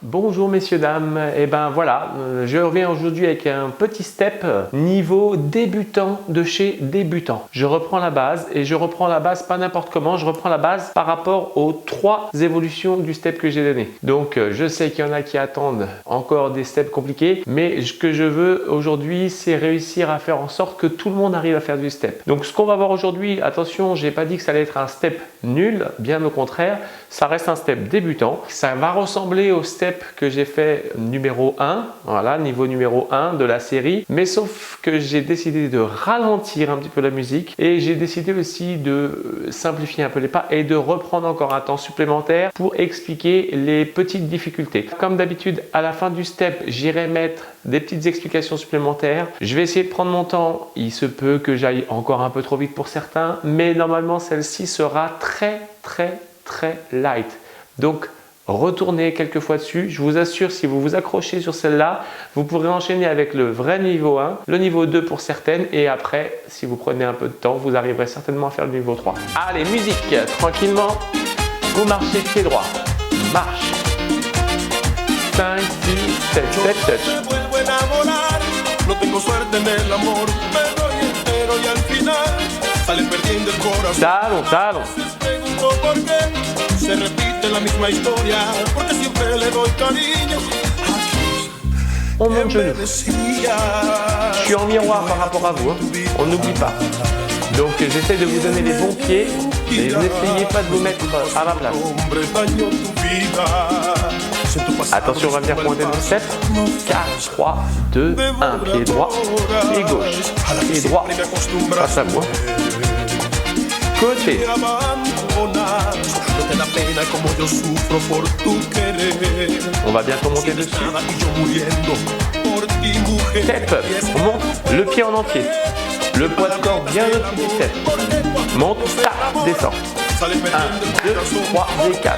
Bonjour messieurs, dames, et ben voilà, je reviens aujourd'hui avec un petit step niveau débutant de chez débutant. Je reprends la base et je reprends la base pas n'importe comment, je reprends la base par rapport aux 3 évolutions du step que j'ai donné. Donc je sais qu'il y en a qui attendent encore des steps compliqués, mais ce que je veux aujourd'hui c'est réussir à faire en sorte que tout le monde arrive à faire du step. Donc ce qu'on va voir aujourd'hui, attention, j'ai pas dit que ça allait être un step nul, bien au contraire, ça reste un step débutant. Ça va ressembler au step que j'ai fait numéro 1, voilà, niveau numéro 1 de la série, mais sauf que j'ai décidé de ralentir un petit peu la musique et j'ai décidé aussi de simplifier un peu les pas et de reprendre encore un temps supplémentaire pour expliquer les petites difficultés. Comme d'habitude, à la fin du step, j'irai mettre des petites explications supplémentaires. Je vais essayer de prendre mon temps, il se peut que j'aille encore un peu trop vite pour certains, mais normalement celle-ci sera très light. Donc retournez quelques fois dessus, je vous assure, si vous vous accrochez sur celle-là, vous pourrez enchaîner avec le vrai niveau 1, le niveau 2 pour certaines, et après, si vous prenez un peu de temps, vous arriverez certainement à faire le niveau 3. Allez, musique, tranquillement, vous marchez pied droit, marche, 5, 6, 7, 7, touch. Talon, talon. Se repite la misma historia, porque siempre le doy cariño. On monte genou. Je suis en miroir par rapport à vous, hein. On n'oublie pas. Donc j'essaie de vous donner les bons pieds et n'essayez pas de vous mettre à ma place. Attention, on va venir pointer le step. 4, 3, 2, 1. Pied droit, pied gauche, pied droit, face à vous. Côté. On va bientôt monter dessus. Step up. On monte le pied en entier. Le poids de corps bien au-dessus du step. Monte, tape, descend. 1, 2, 3 et 4.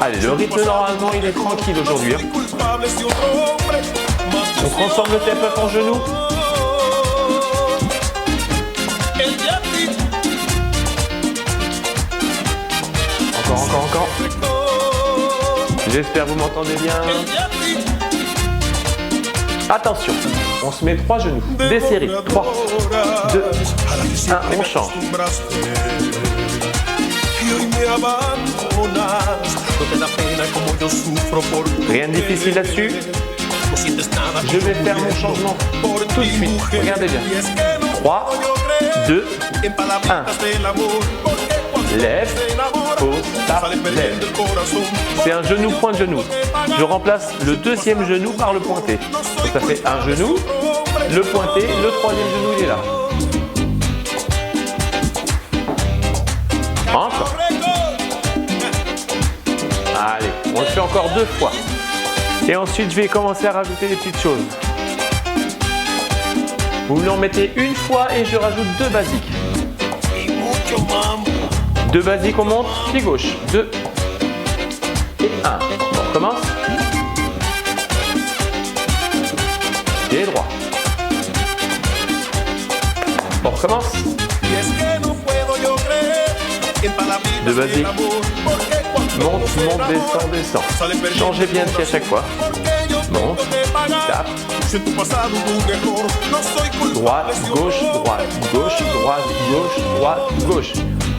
Allez, le rythme normalement il est tranquille aujourd'hui. On transforme le step up en genou. Encore. J'espère que vous m'entendez bien. Attention, on se met 3 genoux. Des séries. 3, 2, 1, on change. Rien de difficile là-dessus. Je vais faire mon changement tout de suite. Regardez bien. 3, 2, 1. Lève, pose, tape, lève. C'est un genou, point de genou. Je remplace le deuxième genou par le pointé. Donc ça fait un genou, le pointé, le troisième genou il est là. Encore. Allez, on le fait encore 2 fois. Et ensuite je vais commencer à rajouter des petites choses. Vous l'en mettez une fois et je rajoute 2 basiques. 2 basiques, on monte, pied gauche, 2 et 1. On recommence. Pied droit. On recommence. 2 basiques. Monte, descend. Changez bien de pied à chaque fois. Monte, tape. Droite, gauche, gauche.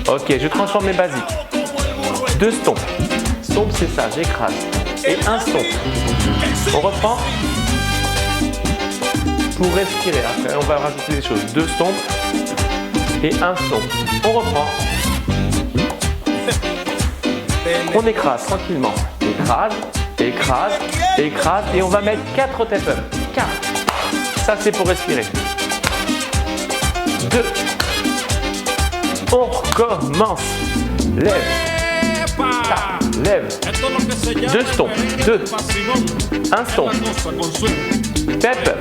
Ok, je transforme mes basiques. 2 stompes. Stomp, c'est ça, j'écrase. Et un stomp. On reprend. Pour respirer, après on va rajouter des choses. 2 stompes et un stomp. On reprend. On écrase tranquillement. Écrase. Et on va mettre 4 tap up. 4. Ça, c'est pour respirer. 2. On recommence. Lève. Tape. Lève. 2 stompes. 2. Un stomp. Tap up.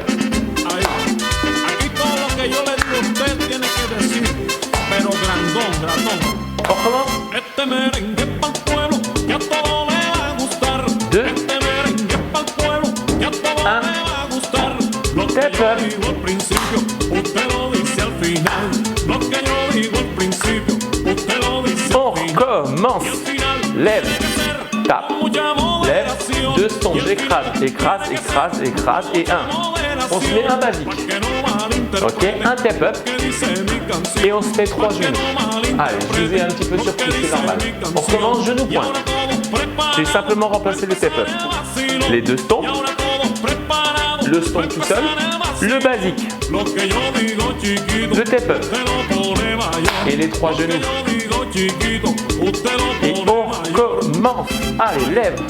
On recommence. 2. 1. Tap up. On recommence. Lève, tape, lève, 2 stompes, j'écrase, écrase, écrase, écrase et 1. On se met un basique. Ok, un step up et on se fait 3 genoux. Allez, je vous ai un petit peu surpris, c'est normal. On recommence genou pointe. J'ai simplement remplacé le step up. Les 2 stompes, le stomp tout seul, le basique, le step up et les 3 genoux. Et on recommence. Allez, lève.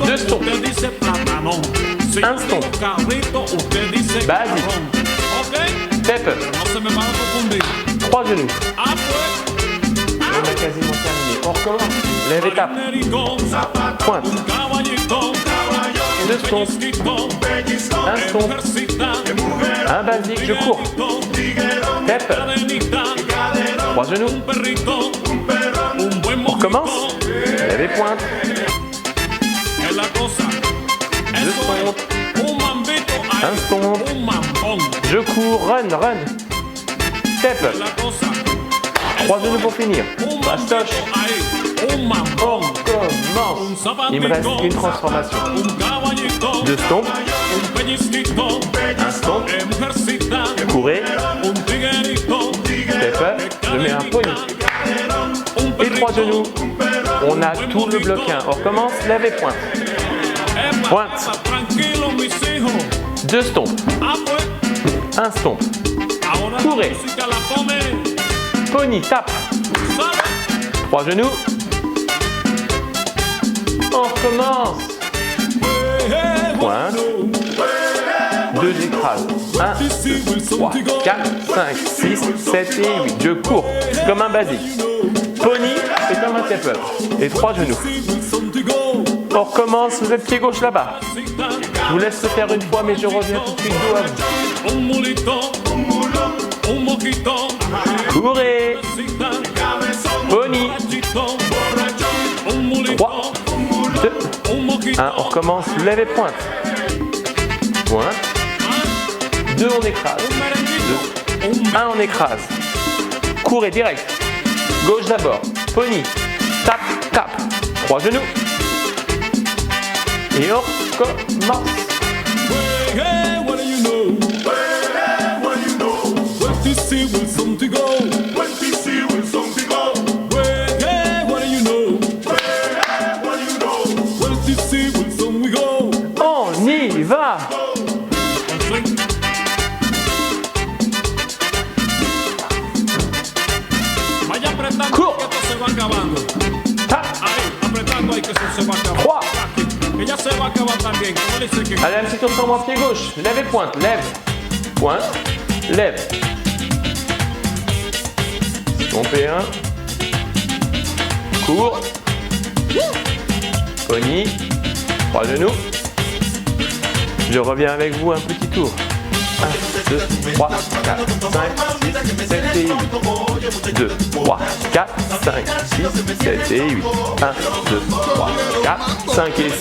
2 stompes. Un stomp. Basique. Step up. 3 genoux. On a quasiment terminé. On recommence. Lève et tape. Pointe. 2 stompes. Un stomp. Un basique, je cours. Step up. 3 genoux. On recommence. Lève et pointe. 2 stompes. Un stomp. Je cours. Run, run. Step up. 3 genoux pour finir. Bastoche. On recommence. Il me reste une transformation. 2 stompes. Un stomp. Courez. Step up. Je mets un pony. Et 3 genoux. On a tout le bloc 1. On recommence. Lève et pointe. Pointe. 2 stompes. Un stomp. Courez. Pony, tape. 3 genoux. On recommence. Pointe. 2 écrases. 1, 2, 3, 4, 5, 6, 7 et 8. Je cours comme un basique. Pony, c'est comme un step up. Et 3 genoux. On recommence. Vous êtes pied gauche là-bas. Je vous laisse le faire une fois, mais je reviens tout de suite dos à vous. Courez. Pony. 3, 2, 1. On recommence. Lève et pointe. Pointe. 2, on écrase. 2. 1, on écrase. Courez direct. Gauche d'abord. Pony. Tape, tape. 3 genoux. Et on commence. On y va. Cours. Tape. 3. Allez, un petit tour sur mon pied gauche. Lève et pointe. Lève. Pointe. Lève. Stompez 1. Cours. Pony. 3 genoux. Je reviens avec vous un petit tour. 1, 2, 3, 4, 5, 6, 7 et 8. 2, 3, 4, 5, 6, 7 et 8. 1, 2, 3, 4, 5 et 6,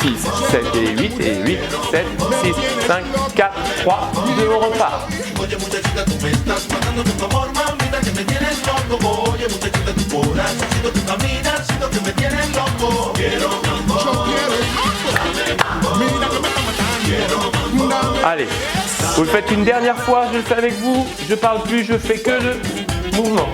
7 et 8 et 8, 7, 6, 5, 4, 3, 2, on repart. Allez, vous le faites une dernière fois, je le fais avec vous, je parle plus, je fais que le mouvement.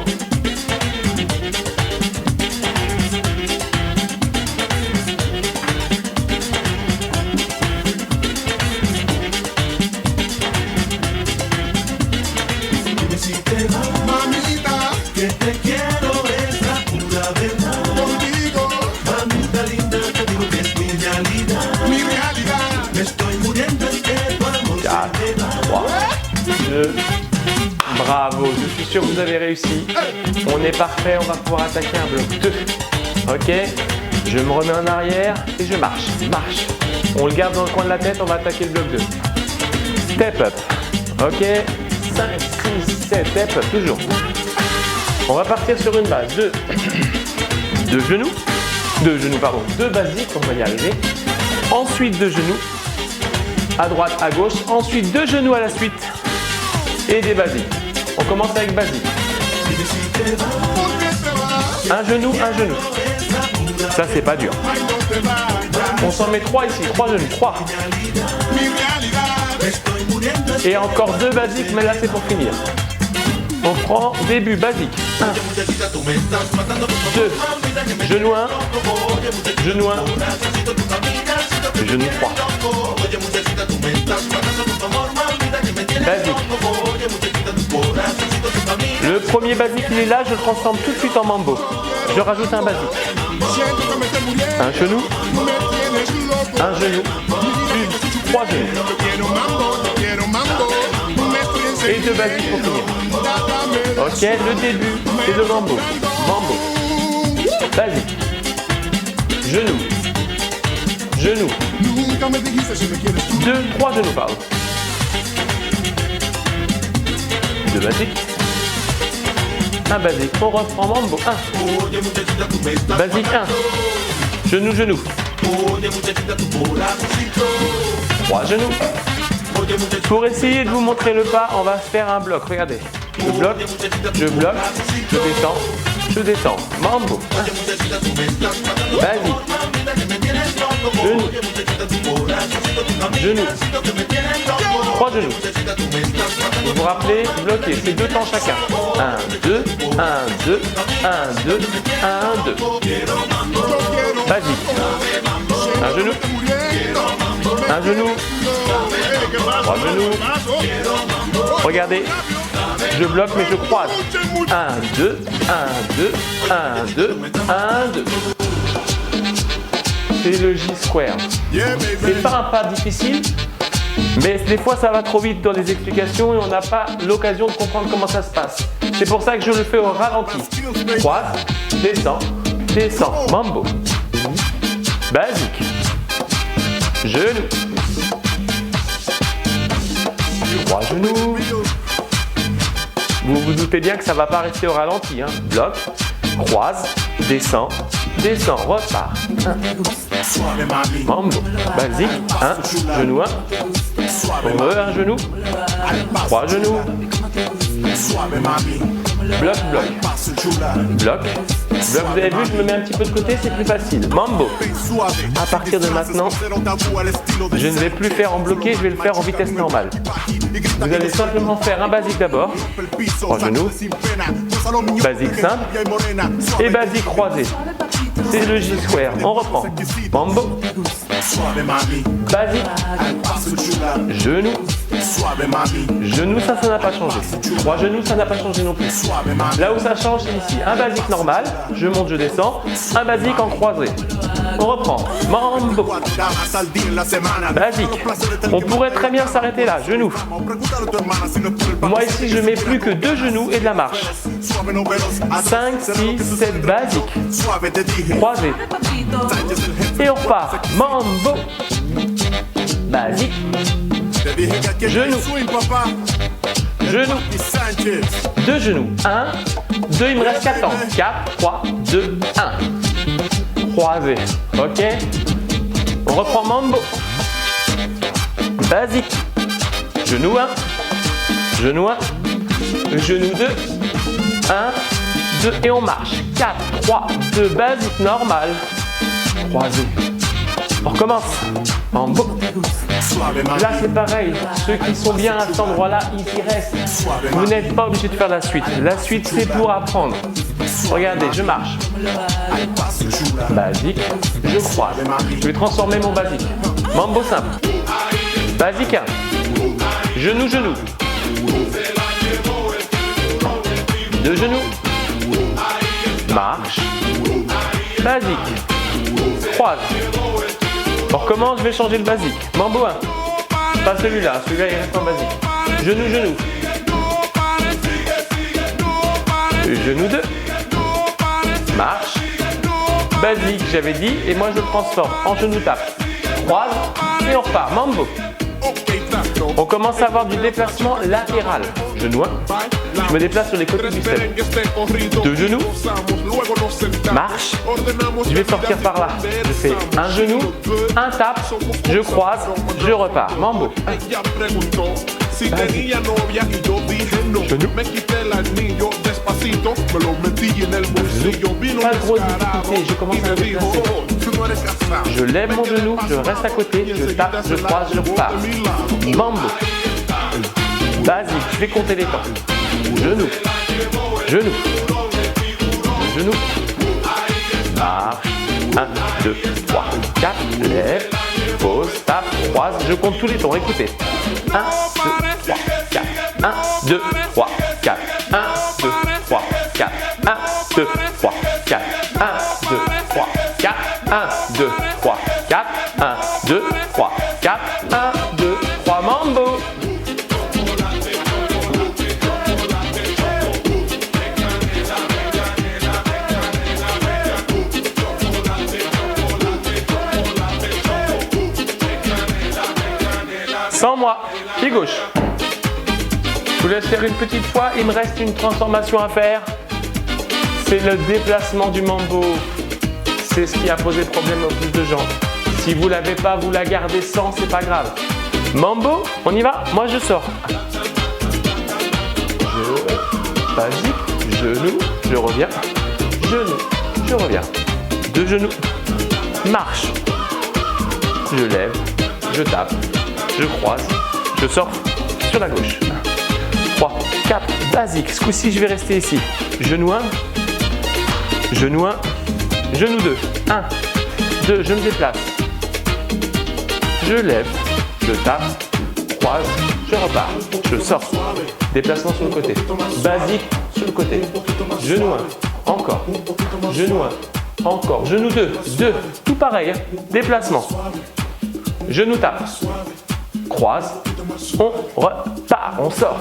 Bravo, je suis sûr que vous avez réussi. On est parfait, on va pouvoir attaquer un bloc 2. Ok, je me remets en arrière et je marche. Marche. On le garde dans le coin de la tête, on va attaquer le bloc 2. Step up. Ok, 5, 6, 7, step up, toujours. On va partir sur une base. 2 genoux. 2 genoux, pardon. 2 basiques, on va y arriver. Ensuite 2 genoux. À droite, à gauche. Ensuite 2 genoux à la suite. Et des basiques. On commence avec basique. Un genou, un genou. Ça, c'est pas dur. On s'en met 3 ici, 3 genoux, 3. Et encore 2 basiques, mais là, c'est pour finir. On prend début basique. 1, 2, genou 1, genou 1, genou 3. Basique. Le premier basique, il est là, je le transforme tout de suite en mambo. Je rajoute un basique. Un genou, un genou, 3 genoux. Et 2 basiques pour finir. Ok, le début, c'est le mambo. Mambo. Basique. Genou. Genou. 2, 3 genoux, pardon. 2 basiques. Un basique. On reprend mambo. 1. Basique 1. Genou, genou. 3 genoux. Pour essayer de vous montrer le pas, on va faire un bloc. Regardez. Je bloque, je bloque, je descends, je descends. Mambo. Basique. Genou. Genou. 3 genoux. Vous vous rappelez, bloquer, c'est 2 temps chacun. 1, 2, 1, 2, 1, 2, 1, 2. Basique. Un genou. Un genou. 3 genoux. Regardez. Je bloque mais je croise. 1, 2, 1, 2, 1, 2, 1, 2. C'est le J-square. C'est pas un pas difficile, mais des fois ça va trop vite dans les explications et on n'a pas l'occasion de comprendre comment ça se passe. C'est pour ça que je le fais au ralenti. Croise, descend, descend, mambo. Basique. Genou. 3 genoux. Vous vous doutez bien que ça ne va pas rester au ralenti. Hein. Bloc, croise, descend, descend, repart. 1. Mambo. Basique. 1, genou 1. Un genou. 3 genoux. Bloc, bloc. Bloc. Bloc, vous avez vu, je me mets un petit peu de côté, c'est plus facile. Mambo. À partir de maintenant, je ne vais plus faire en bloqué, je vais le faire en vitesse normale. Vous allez simplement faire un basique d'abord. 3 genoux. Basique simple. Et basique croisé. C'est le J-square. On reprend. Mambo. Basique. Genou. Genou, ça n'a pas changé. 3 genoux, ça n'a pas changé non plus. Là où ça change, c'est ici. Un basique normal, je monte, je descends. Un basique en croisé. On reprend. Mambo. Basique. On pourrait très bien s'arrêter là. Genou. Moi ici, je mets plus que 2 genoux et de la marche. 5, 6, 7 basiques. Croisé. Et on repart. Mambo. Basique. Genou. Genou. 2 genoux. 1, 2, il me reste 4 temps. 4, 3, 2, 1. Croisé. Ok. On reprend mambo. Basique. Genou 1. Genou 1. Genou 2. 1, 2 et on marche. 4, 3, 2, basique normal. Croisé. On recommence. Mambo. Là c'est pareil, ceux qui sont bien à cet endroit-là, ils y restent. Vous n'êtes pas obligé de faire la suite. La suite c'est pour apprendre. Regardez, je marche. Basique, je croise. Je vais transformer mon basique. Mambo simple. Basique 1. Genou, genou. 2 genoux. Marche. Basique. Croise. On recommence, je vais changer le basique. Mambo 1. Pas celui-là, celui-là il reste en basique. Genou, genou. Genou 2. Marche. Basique, j'avais dit, et moi je le transforme en genou tape. Croise et on repart. Mambo. On commence à avoir du déplacement latéral. Genou 1. Je me déplace sur les côtés du step. 2 genoux. Marche. Je vais sortir par là. Je fais un genou, un tape, je croise, je repars. Mambo. 1, Si tenía novia y yo dije no, me quité el anillo despacito, me lo metí en el bolsillo, vino Pas de grosse descarado difficulté, je commence y à me me dijo, déplacer. oh, tú no eres casado. Je lève mon genou, je reste à côté, je tape, je croise, je repars. Mambo. Basique, je vais compter les temps. Genou, genou, genou. Marche. 1, 2, 3, 4, lève, pose, tape, croise. Je compte tous les temps, écoutez. 1, 2, 3, 4. 1, 2, 3, 4. 1, 2, 3, 4. 1, 2, 3, 4. 1, 2, 3, 4. 1, 2, 3, 4. 1, 2, 3, 4. 1, 2, 3, mambo. Sans moi, pied gauche. Je vous laisse faire une petite fois, il me reste une transformation à faire. C'est le déplacement du mambo. C'est ce qui a posé problème au plus de gens. Si vous ne l'avez pas, vous la gardez sans, c'est pas grave. Mambo, on y va? Moi je sors. Basique, genou, je reviens. Genou, je reviens. Deux genoux, marche. Je lève, je tape. Je croise, je sors sur la gauche. 3, 4, basique. Ce coup-ci, je vais rester ici. Genou 1, genou 1, genou 2. 1, 2, je me déplace. Je lève, je tape, croise, je repars. Je sors. Déplacement sur le côté. Basique sur le côté. Genou 1, encore. Genou 1, encore. Genou 2, 2. Tout pareil. Hein. Déplacement. Genou tape. Croise, on repart, on sort.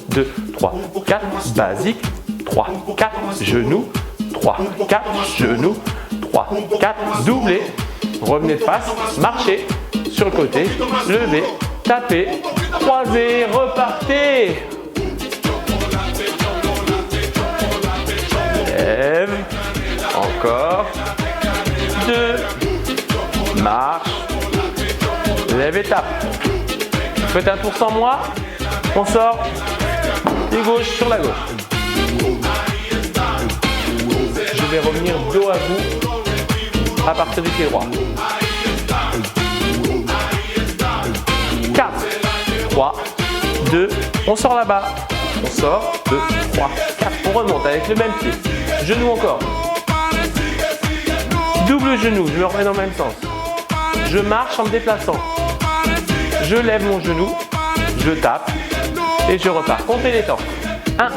2, 3, 4, basique. 3, 4, genoux. 3, 4, genoux. 3, 4, doublé. Revenez de face, marchez sur le côté, levez, tapez, croisez, repartez. Lève, encore. 2, marche. Lève et tape. Faites un tour sans moi. On sort. Pied gauche sur la gauche. Je vais revenir dos à vous à partir du pied droit. 4, 3, 2. On sort là-bas. On sort. 2, 3, 4. On remonte avec le même pied. Genou encore. Double genou. Je me remets dans le même sens. Je marche en me déplaçant. Je lève mon genou, je tape et je repars. Comptez les temps. 1,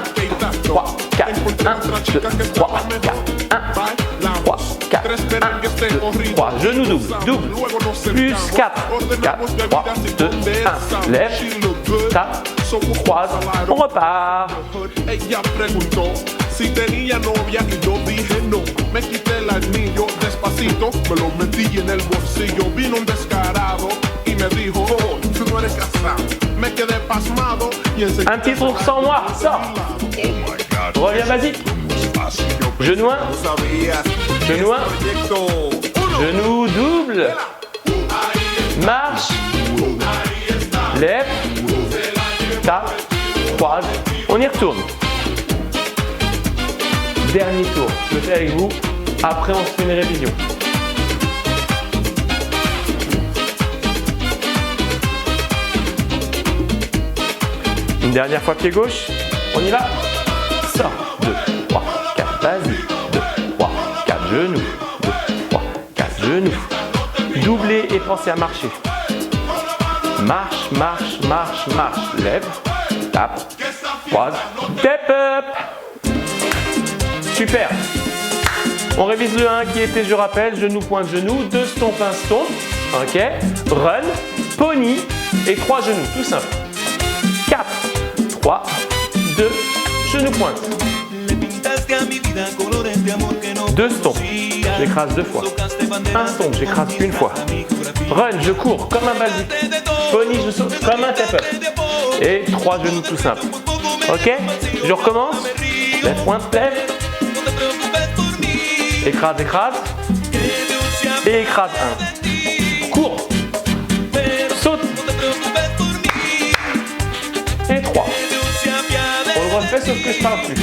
3, 4, 1, 2, 3, 4, 1, 3, 4, 1, 2, 3. Genou double, double. Plus 4, 4, 3, 2, 1. Lève, tape, croise, on repart. Si tenía novia y yo dije no, me quité el anillo despacito, me lo metí en el bolsillo, vino un descarado y me dijo, oh, tú no eres casado, me quedé pasmado y enseguida... Un petit tour sans moi, sors. Reviens basique. Genou 1, genou 1, genou double, marche, lève, tape, croise, on y retourne. Dernier tour, je le fais avec vous, après on se fait une révision. Une dernière fois pied gauche, on y va. Sors, 2, 3, 4, vas-y. 2, 3, 4, genoux. 2, 3, 4, genoux. Doublez et pensez à marcher. Marche, marche, marche, marche. Lève, tape, croise, step up. Super. On révise le 1 qui était, je rappelle, genou, pointe, genou, 2 stomp, 1 stomp. Ok. Run, pony et 3 genoux, tout simple. 4, 3, 2, genou, pointe. 2 stomps, j'écrase 2 fois. 1 stomp, j'écrase une fois. Run, je cours comme un basique. Pony, je saute comme un step up. Et 3 genoux, tout simple. Ok. Je recommence. Lève, pointe, lève. Écrase, écrase. Et écrase 1. Cours. Saute. 3. On le refait sauf que je parle plus.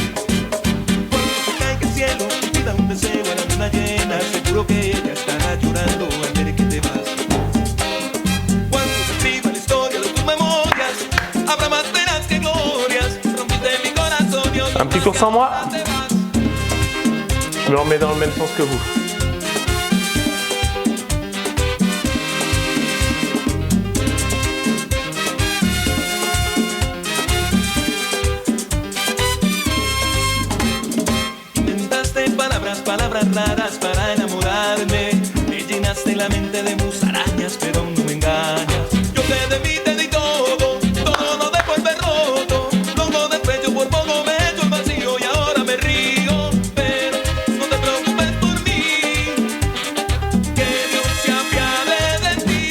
Un petit tour sans moi. Je me remets dans le même sens que vous. Palabras raras para enamorarme. Me llenaste la mente de musarañas, pero no me engañas. Yo sé de mí, te di todo, todo lo dejo el roto. Luego despecho por poco me echo el vacío y ahora me río. Pero no te preocupes por mí, que Dios se apiade de ti.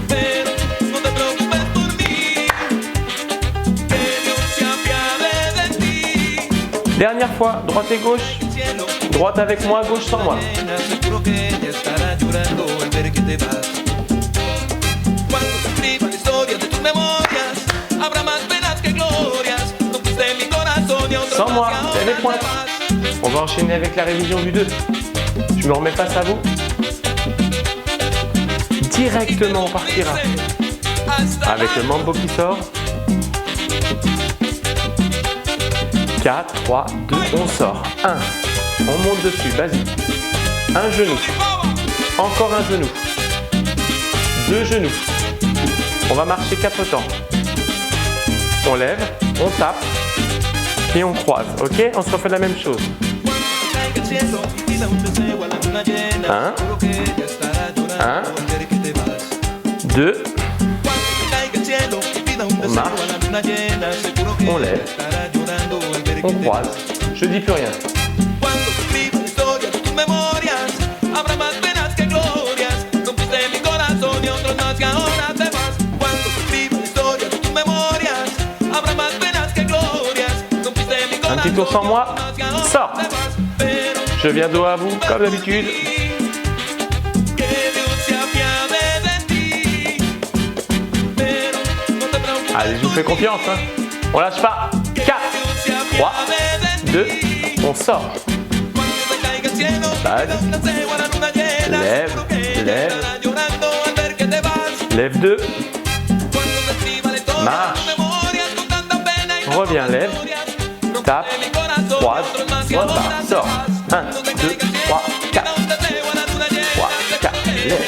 Pero no te preocupes por mí, que Dios se apiade de ti. Dernière fois, droite et gauche. Droite avec moi, gauche sans moi. Sans moi, c'est avec moi. On va enchaîner avec la révision du 2. Je me remets face à vous. Directement on partira avec le mambo qui sort. 4, 3, 2, on sort. 1. On monte dessus, basique. Un genou. Encore un genou. 2 genoux. On va marcher 4 temps. On lève, on tape et on croise. Ok? On se refait la même chose. 1. 1. 2. On marche. On lève. On croise. Je dis plus rien. Un petit tour sans moi. Sors. Je viens dos à vous, comme d'habitude. Allez, je vous fais confiance. Hein. On lâche pas. 4, 3, 2, on sort. Base. Lève, lève. Lève 2. Marche. Reviens, lève. Tape. Croise. Repart. Sort. 1, 2, 3, 4. 3, 4. Lève.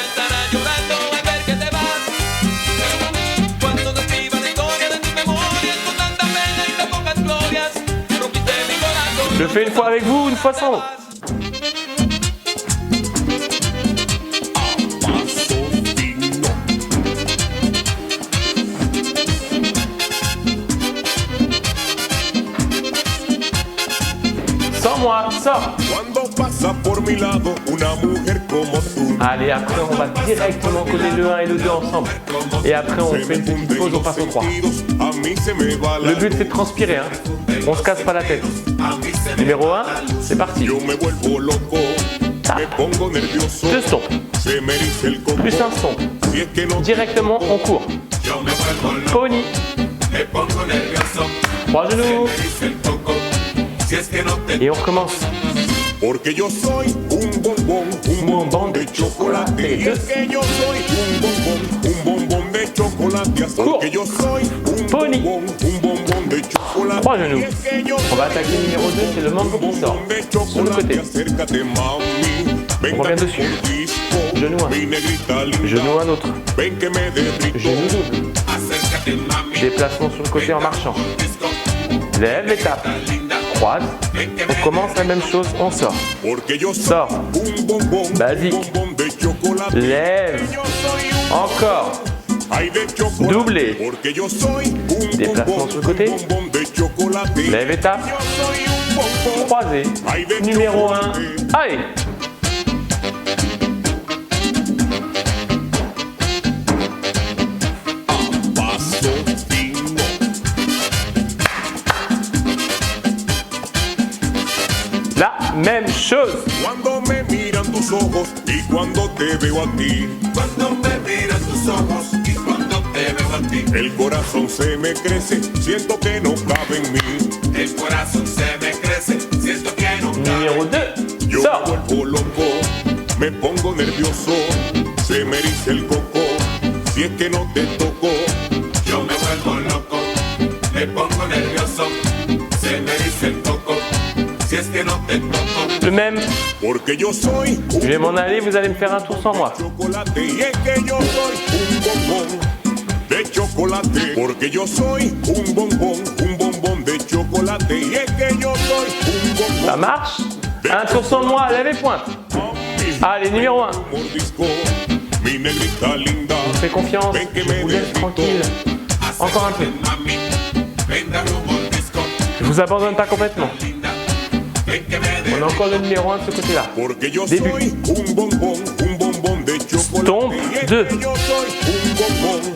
Je le fais une fois avec vous, une fois sans vous. Sans moi, sors. Allez, après on va directement coller le 1 et le 2 ensemble. Et après on fait une petite pause, on passe au 3. Le but c'est de transpirer, hein. On se casse pas la tête. Numéro 1, c'est parti. Tape. 2 stompes. Plus un stomp. Directement, on court. Pony. 3 genoux. Et on recommence. Porque yo soy un bombón de chocolate. Es que yo soy un bombón de chocolate. Porque yo soy un bombón de chocolate. 3 genoux. On va attaquer numéro 2, c'est le mambo qui sort. Sur le côté. On revient dessus. Genou 1. Genou un autre. Genou double. Déplacement sur le côté en marchant. Lève et tape. Croise. On commence la même chose, on sort. Sort. Basique. Lève. Encore. Doublé. Déplacement sur le côté. Lève et tape. Croisé. Numéro 1. Allez. La même chose. Cuando me miran tus ojos y cuando te veo a ti. Cuando me miran tus ojos y cuando te veo por ti. El corazón se me crece, siento que no cabe en mí. El corazón se me crece, siento que no Numéro cabe. 2, Yo me sors. vuelvo loco, me pongo nervioso, se me eriza el coco, si es que no te toco. Yo me vuelvo loco, me pongo nervioso, se me dice el coco, si es que no te toco. Le même. Porque yo soy un Je vais m'en aller, vous allez me faire un tour sans moi. chocolate y es que yo soy un bombón de chocolate. Porque yo soy un bombón de chocolate y es que yo soy un bombón. Ça marche? Un tour sans moi, lève les points. Allez, numéro 1. Mordisco, mi negrita linda. Fais confiance, Ven que je me vous laisse derrito. tranquille. Encore un peu. Mami, ven dame un mordisco, Je vous abandonne pas complètement. linda, ven que me On a encore le numéro 1 de ce côté-là. Porque yo Début. soy un bombón de chocolate. Stomp, y es 2. que yo soy un bombón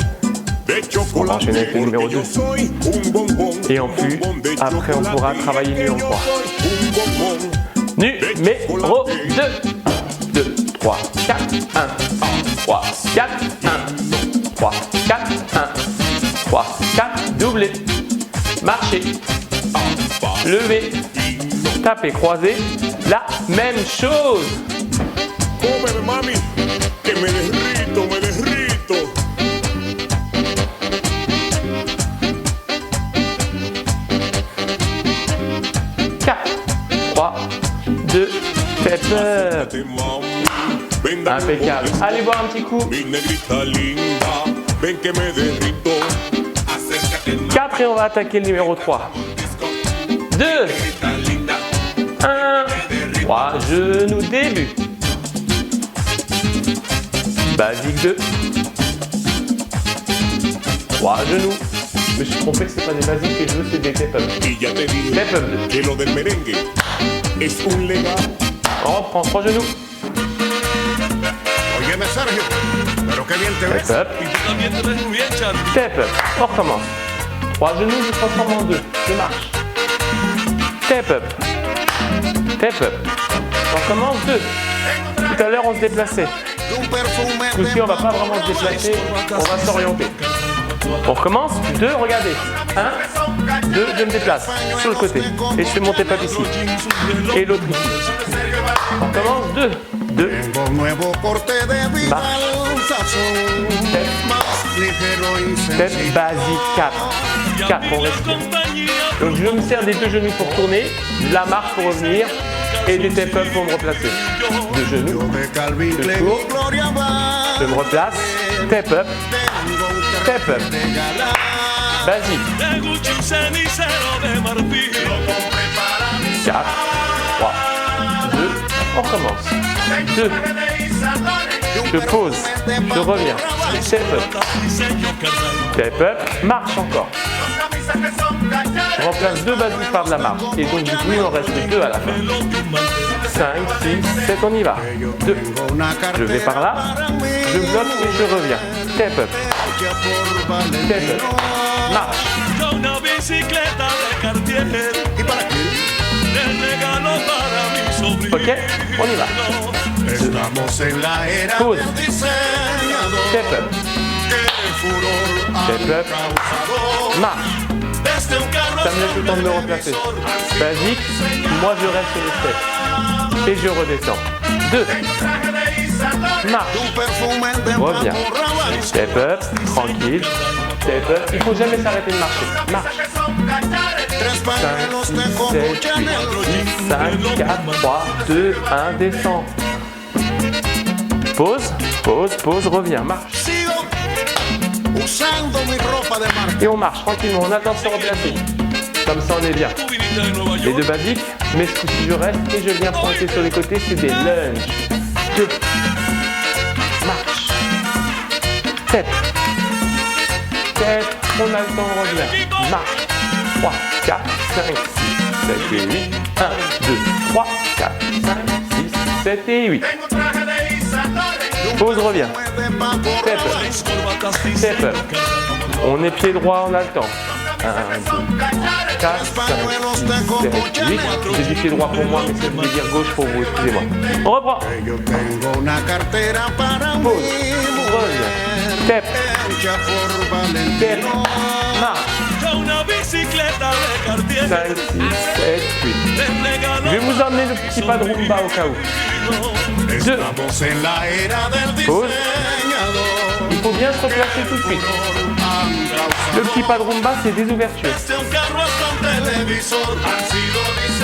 de chocolate. enchaîner avec le numéro Porque yo 2. soy un bombón, Et en plus, bombón de après, on pourra chocolate. Y travailler es que numéro yo 3. soy un bombón. Numéro 2. 1, 2, 3, 4, 1, 3, 4, 1, 3, 4, 1, 3, 4, doublé. Marcher. Lever. Taper, croiser. La même chose. Cómeme, mami, que me derrito, me derrito. Quatre, 3, 2, fais peur. Ven, dame un Impeccable. mordisco, Allez boire un petit coup. mi negrita linda, ven que me derrito. acércate más, 4 et on va attaquer le numéro 3. 2, negrita linda, 1, 3, genoux, début. Basique 2. 3 genoux. Je me suis trompé, c'est pas des basiques que je veux, c'est des step-up. Y ya te dije Step-up 2. que lo del merengue es un legal. On reprend 3 genoux. Óyeme, Sergio, pero qué bien te ves. Step-up. y tú también te ves muy bien, Charlie. Step-up. On recommence. 3 genoux, je transforme en 2. Je marche. Step-up. Step-up. On recommence 2. Tout à l'heure, on se déplaçait. Ce coup-ci, on va pas vraiment se déplacer, on va s'orienter. On recommence, 2, regardez. 1, 2, je me déplace sur le côté. Et je fais mon step-up ici. Et l'autre ici. On recommence, 2, 2. Tengo un nuevo corte de vida, un sazón más ligero y Step sencillo. basique 4. 4, on respire. Donc je me sers des 2 genoux pour tourner, la marche pour revenir et des step-up pour me replacer. 2 genoux, Yo de Calvin Le Klein tour. y Gloria Valdés, je me replace, step-up, tengo un step-up. cartel de galán. Basique. De Gucci, un cenicero de marfil. 4, 3, 2, on recommence. 2, je pose, je reviens, step up, step up, marche encore. Je remplace 2 basiques par de la marche. Et donc du coup, il en reste 2 à la fin. 5, 6, 7, on y va. 2, Tengo una je vais par là, cartera para mí, je bloque et je reviens. Step up, hecha por step up, Valentino. marche. Yo una bicicleta de Cartier, ¿Y para qué? de regalo para mi sobrino. Ok, on y va. Estamos en la era Pause. del diseñador. Step up, El furor Step up. causador. marche. Desde un carro Ça me laisse le temps de me replacer. Basique, moi je reste sur le step. Et je redescends. 2, marche. Un perfume de Reviens. Paco Rabanne. Step up, tranquille. Step up. Il faut jamais s'arrêter de marcher. Marche. Tres 5, pañuelos 6, de 7, Coco 8, Chanel. 6, 5, 4, 3, 2, 1, descends. Pause, pause, pause, reviens, marche. Sigo usando mi ropa de marca. Et on marche tranquillement, on attend de se replacer. Comme ça on est bien. tú viniste de Nueva Les York. 2 basiques, mais ce coup-ci je reste et je viens pointer sur les côtés, c'est des lunges. 2, marche. Step. Step, on a le temps, on revient. Marche. 3, 4, 5, 6, 7 et 8. 1, 2, 3, 4, 5, 6, 7 et 8. Pause, revient. De Paco Step Rabanne. up. Seis corbatas Step up. On est pied droit, on a le temps. 4, 5, 6, 7, 8. J'ai dit pied droit pour moi, mais ça voulait dire gauche pour vous, excusez-moi. On reprend. Yo tengo una cartera para mi Pause. Reviens. Step. hecha por Step. Valentino. Marche. Una bicicleta de Cartier 5, 6, 7, 8. Je vais vous emmener le petit pas de rumba au cas où. 2. Estamos en la era del Pause. diseñador. Il faut bien se replacer tout de suite. Le petit pas de rumba, c'est des ouvertures. Desde un carro hasta un televisor han sido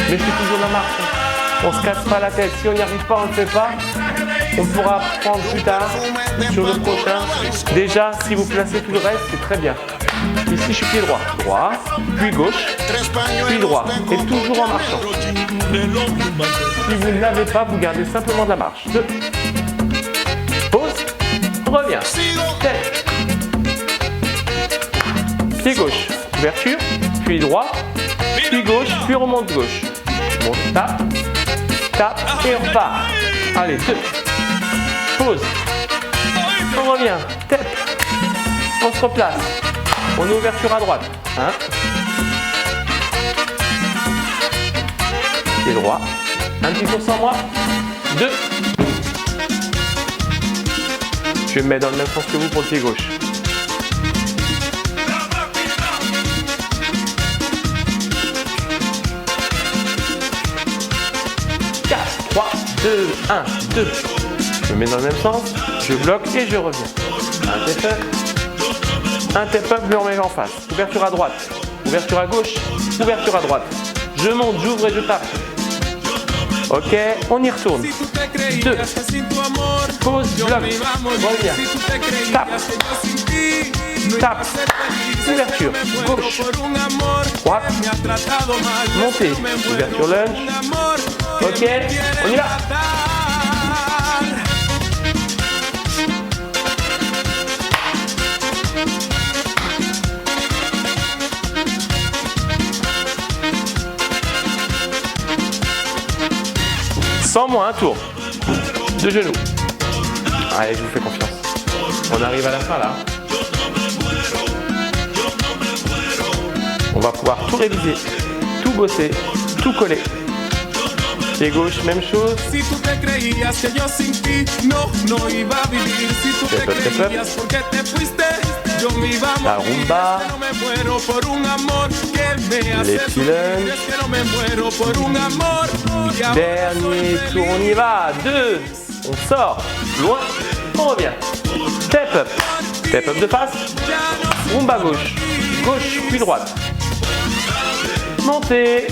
Mais je fais toujours la marche. On se casse pas la tête. Si on n'y arrive pas, on ne le fait pas. On pourra prendre plus tard sur le prochain. Déjà, si vous placez tout le reste, c'est très bien. Ici, je suis pied droit. Droit, puis gauche, puis droit. Et toujours en marchant. Si vous ne l'avez pas, vous gardez simplement de la marche. 2. Pause. On revient. Tête. Pied gauche. Ouverture. Puis droit. Puis gauche. Puis on remonte gauche. On tape. Tape. Et on repart. Allez, 2. Pause. On revient. Tête. On se replace. On est ouverture à droite. 1. Pied droit. Un petit tour sans moi. 2. Je vais me mettre dans le même sens que vous pour le pied gauche. 4, 3, 2, 1, 2. Je me mets dans le même sens. Je bloque et je reviens. Un step up. Un step up, je le remets en face. Ouverture à droite. Ouverture à gauche. Ouverture à droite. Je monte, j'ouvre et je tape. Ok, on y retourne. 2. Pause, bloc. Reviens. Tape. Tape. Ouverture. Gauche. Droite. Montée. Ouverture lunge. Ok, on y va. Sans moi, un tour. De genoux. Allez, je vous fais confiance. On arrive à la fin là. On va pouvoir tout réviser, tout bosser, tout coller. Pied gauche, même chose. Si tú te creías que yo sin ti no iba a vivir. Si tú te creías porque te fuiste, yo me iba a La morir. rumba. Es que no me muero por un amor que me hace sufrir. Es que no me muero por un amor. Y ahora Dernier tour, on y va. 2. On sort. Loin. On revient. Step up. Step up de face. Rumba gauche. Gauche, puis droite. Montez.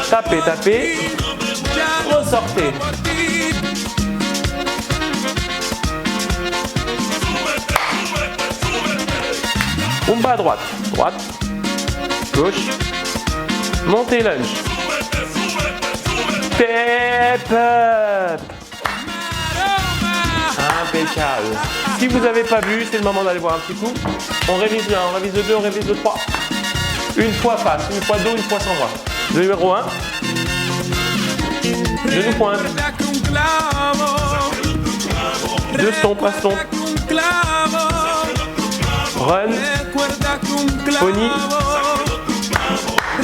Tapez, tapez. Ressortez. Rumba à droite. Droite. Gauche. Montez lunge. Step up. Impeccable. Si vous n'avez pas vu, c'est le moment d'aller voir un petit coup. On révise le 1, on révise le 2, on révise le 3. Une fois face, une fois dos, une fois sans moi. Le numéro 1. Genou pointe. 2 stompes, un stomp. Run. Pony.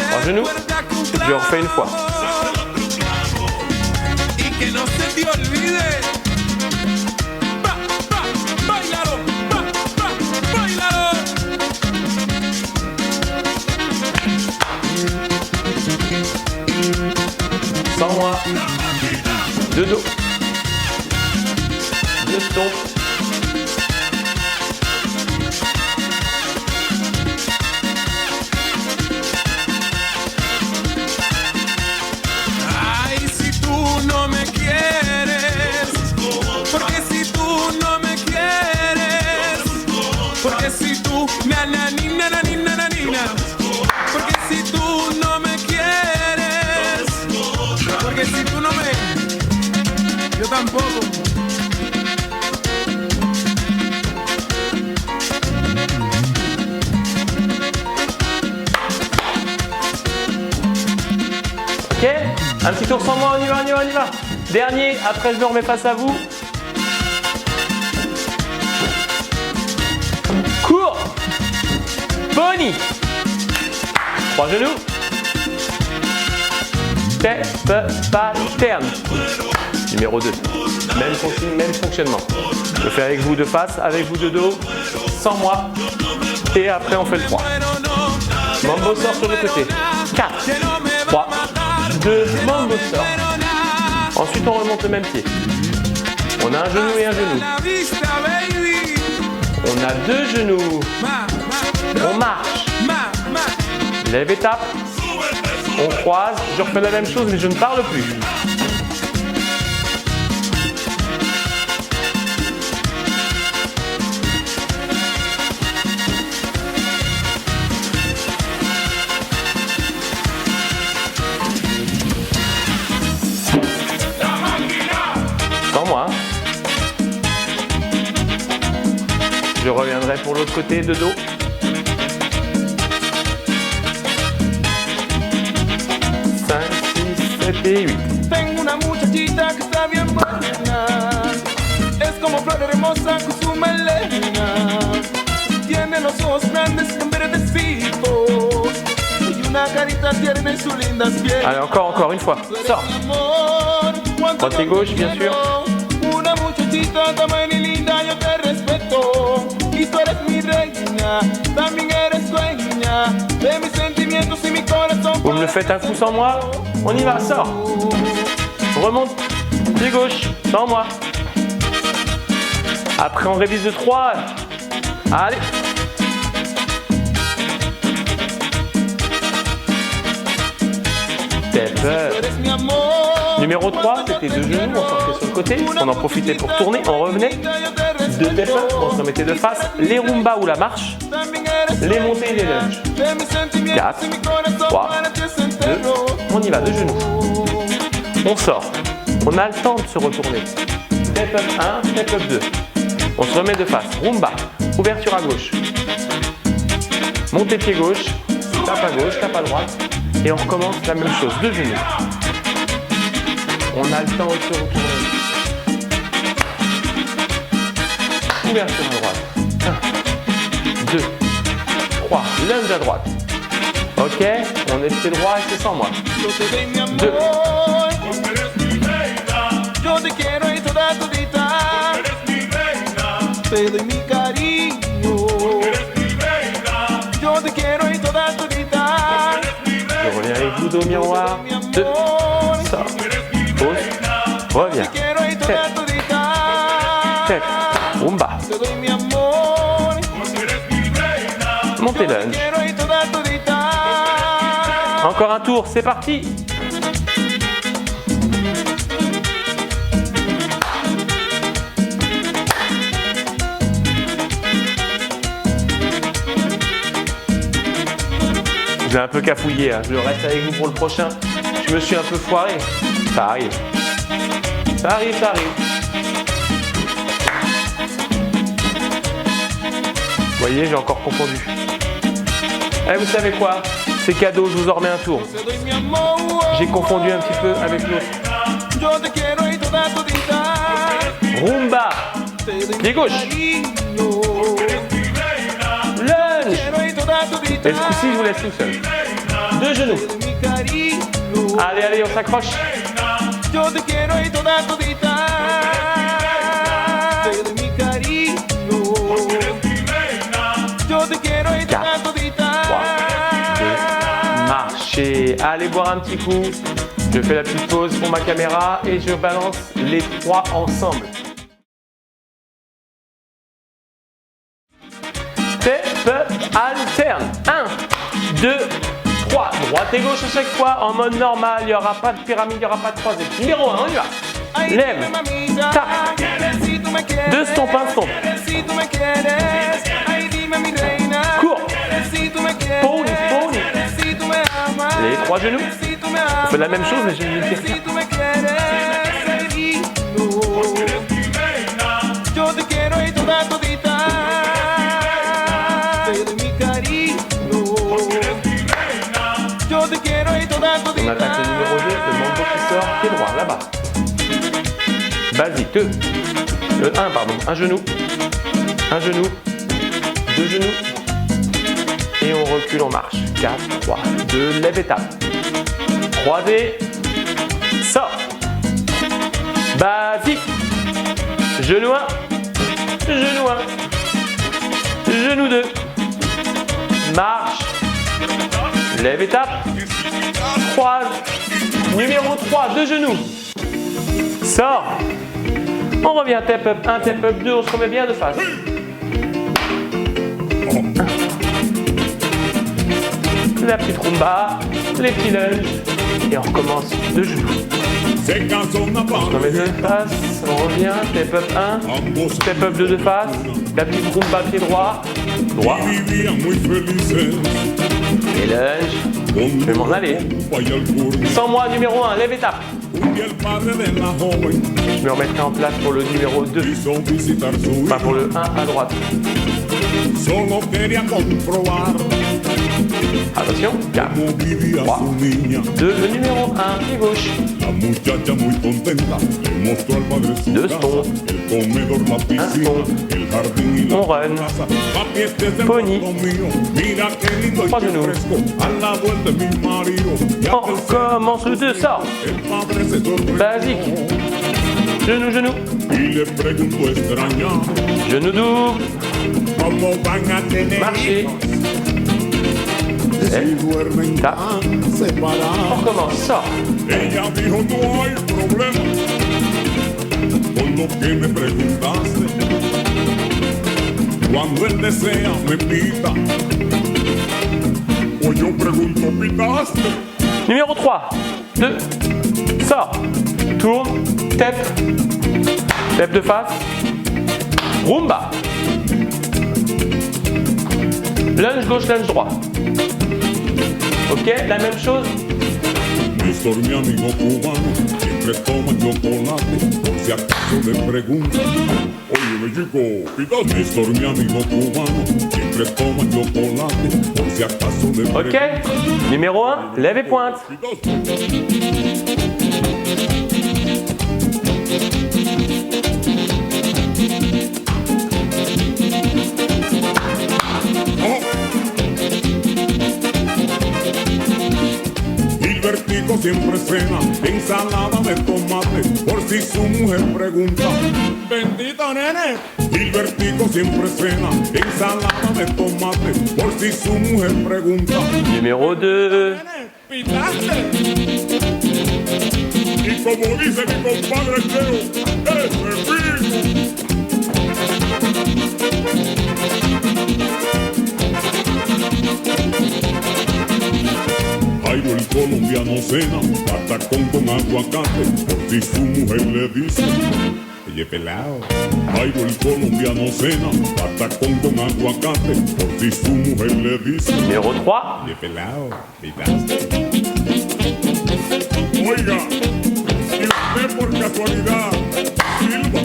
3 genoux. Je refais une fois. y que no se te olvide. Bailalo, bailalo. Sans moi. 2 dos. 2 stompes. Ay, si tú no me quieres, porque si tú no me quieres, porque si tú nananina, porque si tú no me quieres, porque si tú no me, yo tampoco. Ok, un petit tour sans moi, on y va, on y va, on y va. Dernier, après je me remets face à vous. Cours. Pony. 3 genoux. Step pattern. Numéro 2. Même consigne, même fonctionnement. Je le fais avec vous de face, avec vous de dos, sans moi. Et après on fait le 3. Mambo sort sur le côté. 4, 3, 2, mambo sort. Ensuite on remonte le même pied. On a un genou et un genou. On a 2 genoux. On marche. Lève et tape. On croise. Je refais la même chose mais je ne parle plus. Sans moi. Je reviendrai pour l'autre côté de dos. Et 8. Tengo una muchachita que está bien buena. Es como flor hermosa con su melena. Tiene los ojos grandes en verdecitos y una carita tierna en sus lindas pieles. Allez, encore une fois. Sors. Droite et gauche, bien sûr. Una muchachita tan linda, yo te respeto. Y tú eres mi reina, también eres dueña de mis sentimientos y mi corazón. Vous me le faites un coup sans moi. On y va, sors. Remonte. Pied gauche, sans moi. Après, on révise de 3. Allez. Step up. Numéro 3, c'était 2 genoux, on sortait sur le côté. On en profitait pour tourner, on revenait. 2 step up, on se remettait de face. Les rumba ou la marche. Les montées et les lunges. 4, 3, 2, on y va, 2 genoux. On sort. On a le temps de se retourner. Step up 1, step up 2. On se remet de face. Rumba. Ouverture à gauche. Montée pied gauche. Tape à gauche, tape à droite. Et on recommence la même chose. 2 genoux. On a le temps de se retourner. Ouverture à droite. 1, 2, 3. Lunge à droite. Ok, on est pied droit et c'est sans moi. 2. Yo te quiero y toda todita. Te doy mi cariño. Yo te quiero y toda todita. Je reviens avec vous dos au miroir. 2. Sors. Pose. Reviens. Tête. Tête. Rumba. Te doy mi amor. Montez lunge. Quiero y toda todita. Encore un tour, c'est parti. J'ai un peu cafouillé, hein. Je reste avec vous pour le prochain. Je me suis un peu foiré. Ça arrive. Ça arrive, ça arrive. Vous voyez, j'ai encore confondu. Eh, vous savez quoi? C'est cadeau, je vous en remets un tour. Te doy mi amor. J'ai confondu un petit peu avec l'autre. Yo te quiero y toda todita. Rumba. Te doy Pied gauche. cariño. Lunge. Quiero y toda todita. Et ce coup-ci, je vous laisse tout seul. 2 genoux. Te doy mi cariño. Allez, allez, on s'accroche. Yo te quiero y toda todita. Te doy mi cariño. Yo te quiero y toda 4, todita. 3, 2, marchez. Allez boire un petit coup. Je fais la petite pause pour ma caméra et je balance les 3 ensemble. Step, alterne. 1, 2, 3. Droite et gauche à chaque fois en mode normal. Il n'y aura pas de pyramide, il n'y aura pas de croisée. Numéro 1, on y va. Ay, Lève, dime, mamita, tape. si tú me quieres, 2 stompes, 1 stomp. si tú me quieres, ay, dime, mi reina, Cours. si tú me quieres, Pony, pony. si tú me amas, Les 3 genoux. si tú me amas, On fait la même chose, mais je vais le si faire. tú me quieres, y yo te quiero y toda todita, te doy mi cariño, yo te quiero y toda On todita. attaque le numéro 2, le mambo qui sort, pied droit, là-bas. Basique, 2. Le 1, pardon. Un genou. Un genou. 2 genoux. et on recule en marche. 4, 3, 2, lève et tape. Croisé, sort. Basique. Genou 1, genou 1, genou 2. Marche. Lève et tape. Croise. Numéro 3, deux genoux. Sort. On revient step up 1, step up 2, on se remet bien de face. La petite rumba, les petits lunges, et on recommence de genoux. On se remet de face, on revient, step up 1, step up 2 de face, la petite rumba pied droit, droit. Et lunge, je vais m'en aller. Sans moi, numéro 1, lève et tape. Je me remettrai en place pour le numéro 2. Enfin pour le 1 à droite. Attention, 4, 3, 2, le numéro 1, pied gauche. 2 stones. 1 stone. On run. Pony. 3 genoux. On recommence le 2, sort. Basique. Genou, genou. Genou double. Marcher. Tape. On recommence, sort. Ella dijo no hay problema con lo que me preguntaste. Cuando él desea me pita o yo pregunto pitaste. Numéro 3, 2, sort. Tourne, step. Step de face. Rumba. Lunge gauche, lunge droit. Ok, la même chose. Néstor, mi amigo cubano, siempre toma chocolate, por si acaso le pregunta. Oye, México, pitas. Néstor, mi amigo cubano, siempre toma chocolate, por si acaso le pregunta. Ok, numéro 1, lève et pointe. Gilbertico siempre cena ensalada de tomate, por si su mujer pregunta. Bendito nene. Gilbertico siempre cena ensalada de tomate, por si su mujer pregunta. Numéro 2. ¿Pitaste? Y como dice mi compadre Cheo, ¡ese pico! Jairo el colombiano cena patacón con aguacate, por si su mujer le dice, oye pelao. Jairo el colombiano cena patacón con aguacate, por si su mujer le dice, Numéro 3. oye pelao, pitaste. Oiga, si usted por casualidad silba.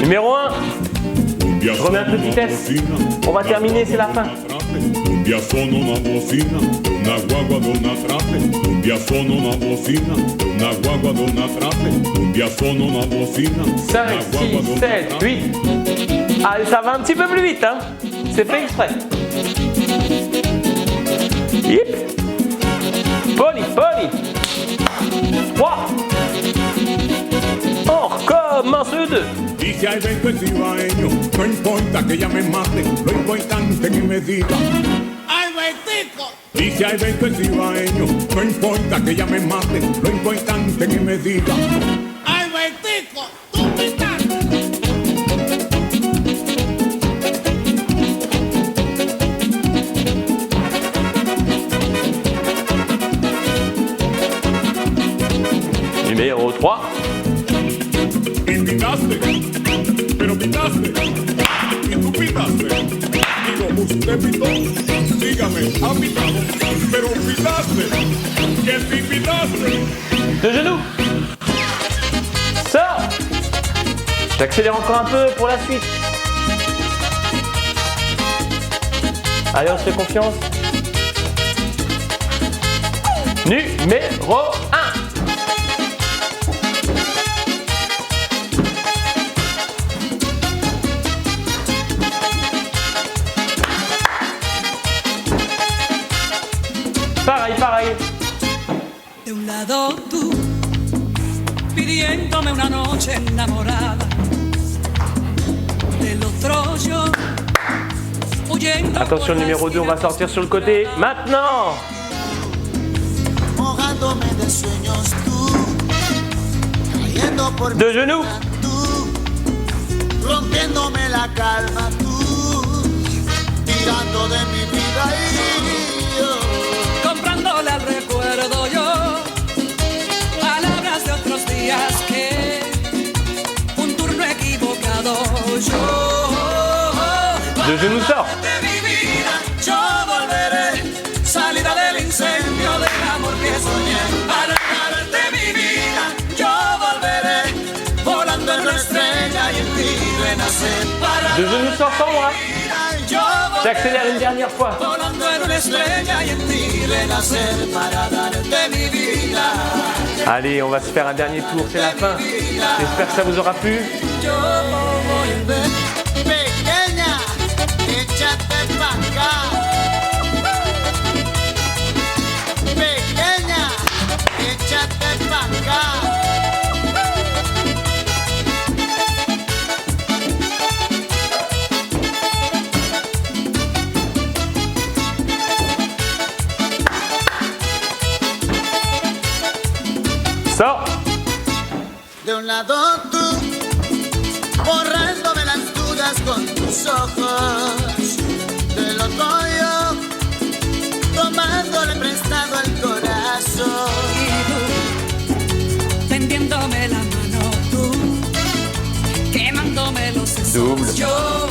Numéro 1. Je remets un peu de vitesse. On va terminer, c'est la fin. Un día sonó una bocina de una guagua de una trape. Un día sonó una bocina de una guagua de una trape. Un día sonó una bocina de 5, una guagua de 6, una 7, trape. 8. Allez, ça va un petit peu plus vite, hein. C'est fait exprès. Hip. Pony, pony. 3. On recommence le 2. Y si hay 20 cibaeños, no importa que ella me mate, lo importante que me diga. ¡Ay, Beitico! Y si hay 20 cibaeños, no importa que ella me mate, lo importante que me diga. ¡Ay, Beitico! ¡Tú pitaste! Numéro 3. Y pitaste, pero pitaste, y tú pitaste. Digo, usted pitó, dígame, ha pitado, pero pitaste, que si pitaste. De genoux. Sors. J'accélère encore un peu pour la suite. Allez, on se fait confiance. Numéro 1. Pareil, pareil. De un lado tú, pidiéndome una noche enamorada. Del otro yo, huyendo. Attention, por numéro las 2, on va sortir sur le côté. Maintenant. Mojándome de sueños tú, cayendo por De mi genoux. vida tú, rompiéndome la calma tú, tirando de mi vida y yo, comprándole al recuerdo yo palabras de otros días que un turno equivocado yo. De genoux sort. De mi vida yo volveré, salida del incendio del amor que soñé. Para darte mi vida yo volveré, volando en una estrella y en ti renacer. Para De genoux sort sans moi. yo J'accélère une dernière fois. volando en una estrella y en ti renacer. Para darte mi vida Allez, on va se faire un dernier tour, c'est la fin. J'espère que ça vous aura plu. yo volveré. pequeña, échate pa' acá. Pequeña, échate pa' acá. Sors. De un lado tú, borrándome las dudas con tus ojos. Del otro yo, tomándole prestado el corazón. Tendiéndome la mano tú, quemándome los sesos Double. yo,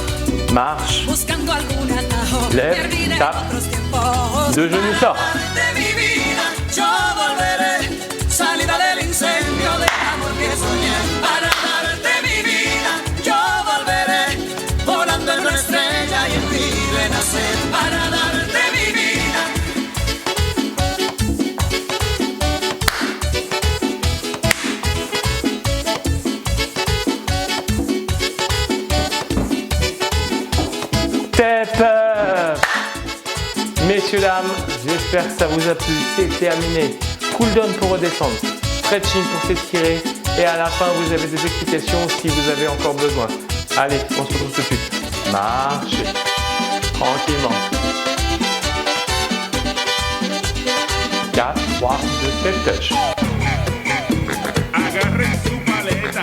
Marche. buscando algún atajo, Lève, perdida en tape. otros tiempos. De genoux sort. De mi vida yo volveré, salida del incendio del amor que soñé. Para darte mi vida yo volveré, volando en una estrella y en ti renacer. Para darte mi vida. Step up. Messieurs, dames, j'espère que ça vous a plu. C'est terminé. Cool down pour redescendre. Stretching pour s'étirer. Et à la fin, vous avez des explications si vous avez encore besoin. Allez, on se retrouve tout de suite. Marchez. Tranquillement. 4, 3, 2, step touch. Agarren su paleta.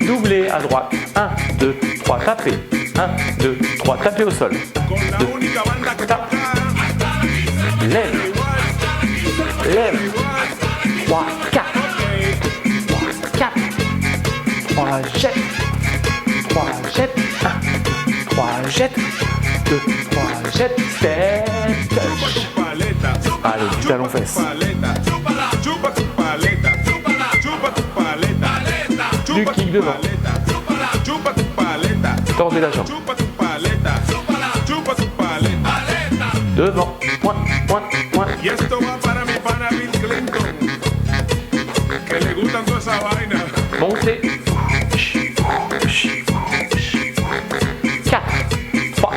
Doublez à droite. 1, 2, 3, tapez. 1, 2, 3, tapez au sol. Con la única banda que Tap. toca. Lève. Lève. 3, 4. 3, 4. 3, jette. 3, jette. 1, 3, jette. 2, 3, jette. Step touch. Paleta. Allez, du talon fesse. Paleta. Chupa tu paleta. Chupa tu paleta. Du kick devant. Chupa tu paleta. Tordez la jambe. Chupa tu paleta. Chupa tu paleta. Devant. Point, point, point. Y esto va para mi pana Bill Clinton, que le gustan toda esa vaina. Montez. 4, 3,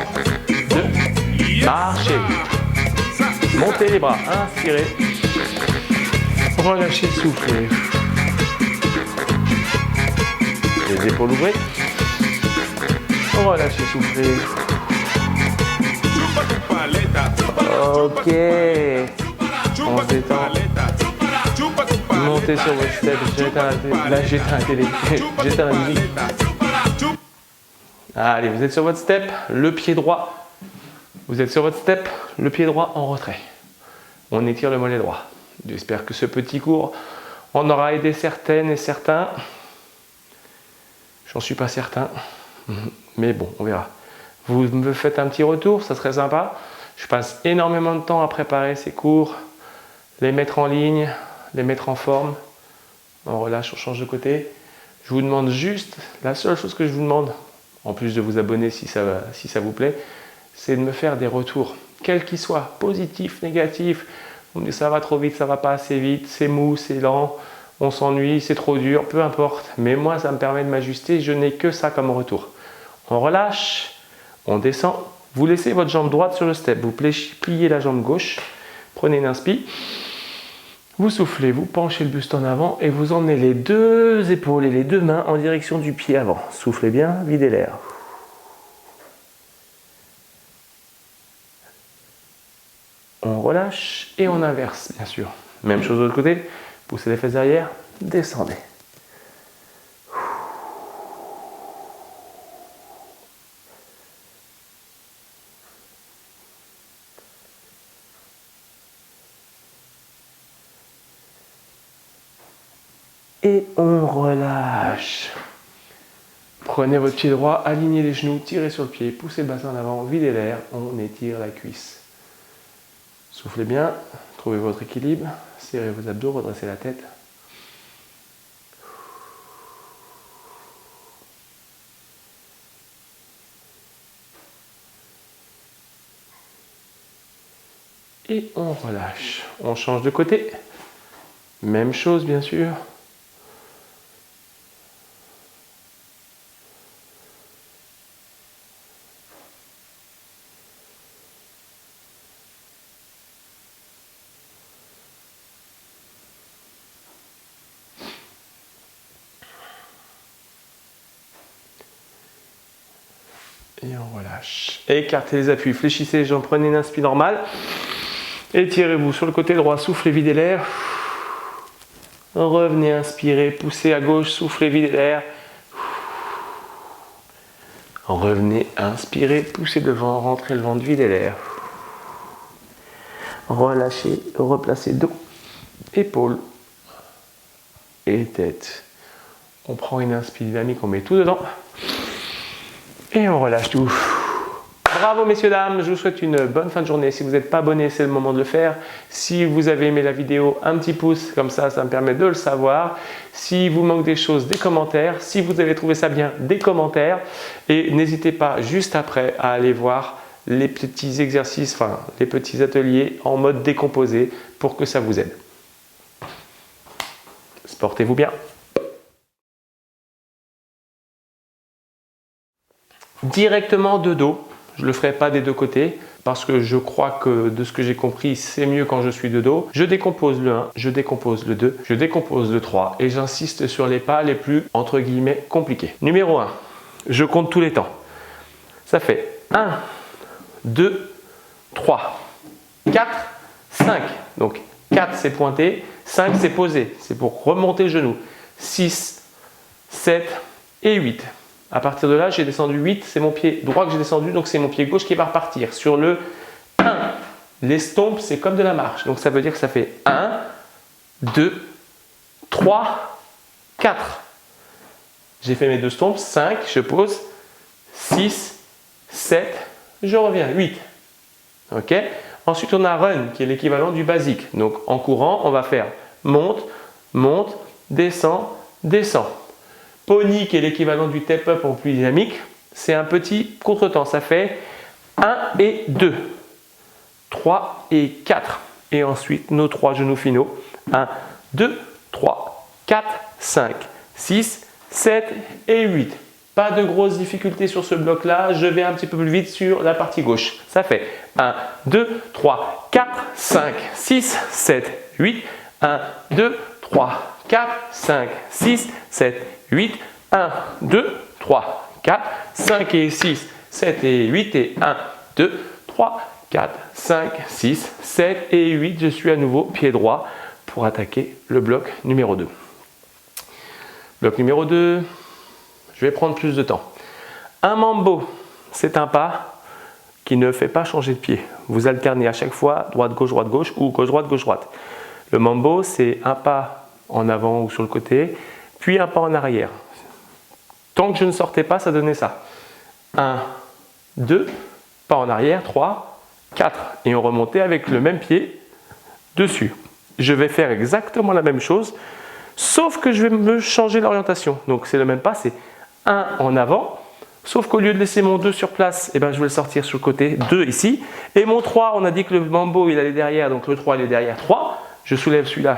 2, marchez. Montez les bras, inspirez. Relâchez le souffle. Les épaules ouvrées. Relâchez, soufflez. Chupa tu paleta. Ok. On se détend. Chupa tu paleta. Montez sur votre step. J'éteins la télé. Là, j'éteins la télé. J'éteins la musique. Allez, vous êtes sur votre step, le pied droit. Vous êtes sur votre step, le pied droit en retrait. On étire le mollet droit. J'espère que ce petit cours en aura aidé certaines et certains. J'en suis pas certain. Mais bon, on verra. Vous me faites un petit retour, ça serait sympa. Je passe énormément de temps à préparer ces cours, les mettre en ligne, les mettre en forme. On relâche, on change de côté. Je vous demande juste, la seule chose que je vous demande, en plus de vous abonner si ça vous plaît, c'est de me faire des retours, quels qu'ils soient, positifs, négatifs. Vous me dites ça va trop vite, ça va pas assez vite, c'est mou, c'est lent, on s'ennuie, c'est trop dur, peu importe. Mais moi, ça me permet de m'ajuster, je n'ai que ça comme retour. On relâche, on descend. Vous laissez votre jambe droite sur le step, vous pliez la jambe gauche, prenez une inspire. Vous soufflez, vous penchez le buste en avant et vous emmenez les deux épaules et les deux mains en direction du pied avant. Soufflez bien, videz l'air. On relâche et on inverse, bien sûr. Même chose de l'autre côté, poussez les fesses derrière, descendez. Et on relâche. Prenez votre pied droit, alignez les genoux, tirez sur le pied, poussez le bassin en avant, videz l'air, on étire la cuisse. Soufflez bien, trouvez votre équilibre, serrez vos abdos, redressez la tête. Et on relâche. On change de côté. Même chose bien sûr. Et on relâche. Écartez les appuis, fléchissez les jambes, prenez une inspire normale. Étirez-vous sur le côté droit, soufflez, videz l'air. Revenez, inspirez, poussez à gauche, soufflez, videz l'air. Revenez, inspirez, poussez devant, rentrez le ventre, videz l'air. Relâchez, replacez dos, épaules et tête. On prend une inspire dynamique, on met tout dedans. Et on relâche tout. Bravo messieurs, dames, je vous souhaite une bonne fin de journée. Si vous n'êtes pas abonné, c'est le moment de le faire. Si vous avez aimé la vidéo, un petit pouce, comme ça me permet de le savoir. Si vous manque des choses, des commentaires. Si vous avez trouvé ça bien, des commentaires. Et n'hésitez pas juste après à aller voir les petits exercices, enfin les petits ateliers en mode décomposé pour que ça vous aide. Portez-vous bien. Directement de dos, je ne le ferai pas des deux côtés parce que je crois que de ce que j'ai compris, c'est mieux quand je suis de dos. Je décompose le 1, je décompose le 2, je décompose le 3 et j'insiste sur les pas les plus entre guillemets compliqués. Numéro 1, je compte tous les temps. Ça fait 1, 2, 3, 4, 5. Donc 4 c'est pointé, 5 c'est posé, c'est pour remonter le genou. 6, 7 et 8. À partir de là, j'ai descendu 8, c'est mon pied droit que j'ai descendu, donc c'est mon pied gauche qui va repartir. Sur le 1, l'estompe, c'est comme de la marche. Donc ça veut dire que ça fait 1, 2, 3, 4. J'ai fait mes deux stompes, 5, je pose, 6, 7, je reviens, 8. Ok. Ensuite, on a run, qui est l'équivalent du basique. Donc en courant, on va faire monte, monte, descend, descend. Pony, qui est l'équivalent du step-up en plus dynamique, c'est un petit contretemps. Ça fait 1 et 2, 3 et 4. Et ensuite, nos 3 genoux finaux. 1, 2, 3, 4, 5, 6, 7 et 8. Pas de grosses difficultés sur ce bloc-là. Je vais un petit peu plus vite sur la partie gauche. Ça fait 1, 2, 3, 4, 5, 6, 7, 8. 1, 2, 3, 4, 5, 6, 7, 8, 1, 2, 3, 4, 5 et 6, 7 et 8 et 1, 2, 3, 4, 5, 6, 7 et 8. Je suis à nouveau pied droit pour attaquer le bloc numéro 2. Bloc numéro 2, je vais prendre plus de temps. Un mambo, c'est un pas qui ne fait pas changer de pied. Vous alternez à chaque fois droite-gauche ou gauche-droite. Le mambo, c'est un pas en avant ou sur le côté, puis un pas en arrière. Tant que je ne sortais pas, ça donnait ça. 1, 2, pas en arrière, 3, 4. Et on remontait avec le même pied dessus. Je vais faire exactement la même chose Sauf que je vais me changer l'orientation. Donc c'est le même pas, c'est 1 en avant. Sauf qu'au lieu de laisser mon 2 sur place, eh ben, je vais le sortir sur le côté, 2 ici. Et mon 3, on a dit que le mambo il allait derrière, donc le 3 il est derrière 3. Je soulève celui-là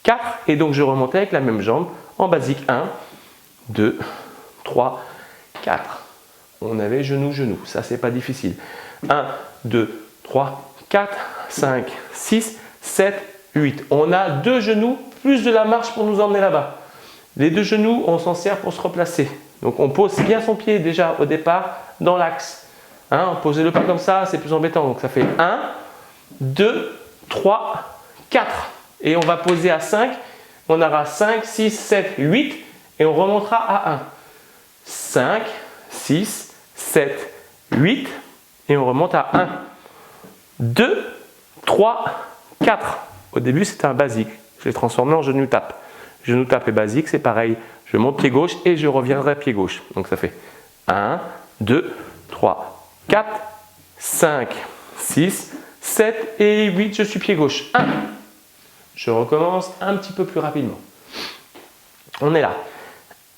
4 et donc je remonte avec la même jambe en basique 1, 2, 3, 4. On avait genou, genou, ça c'est pas difficile. 1, 2, 3, 4, 5, 6, 7, 8. On a 2 genoux plus de la marche pour nous emmener là-bas. Les 2 genoux, on s'en sert pour se replacer. Donc on pose bien son pied déjà au départ dans l'axe. Hein, posez-le pas comme ça, c'est plus embêtant. Donc ça fait 1, 2, 3, 4. Et on va poser à 5. On aura 5, 6, 7, 8. Et on remontera à 1. 5, 6, 7, 8. Et on remonte à 1, 2, 3, 4. Au début, c'était un basique. Je l'ai transformé en genou tape. Genou tape et basique, c'est pareil. Je monte pied gauche et je reviendrai pied gauche. Donc ça fait 1, 2, 3, 4, 5, 6, 7 et 8. Je suis pied gauche. 1. Je recommence un petit peu plus rapidement. On est là.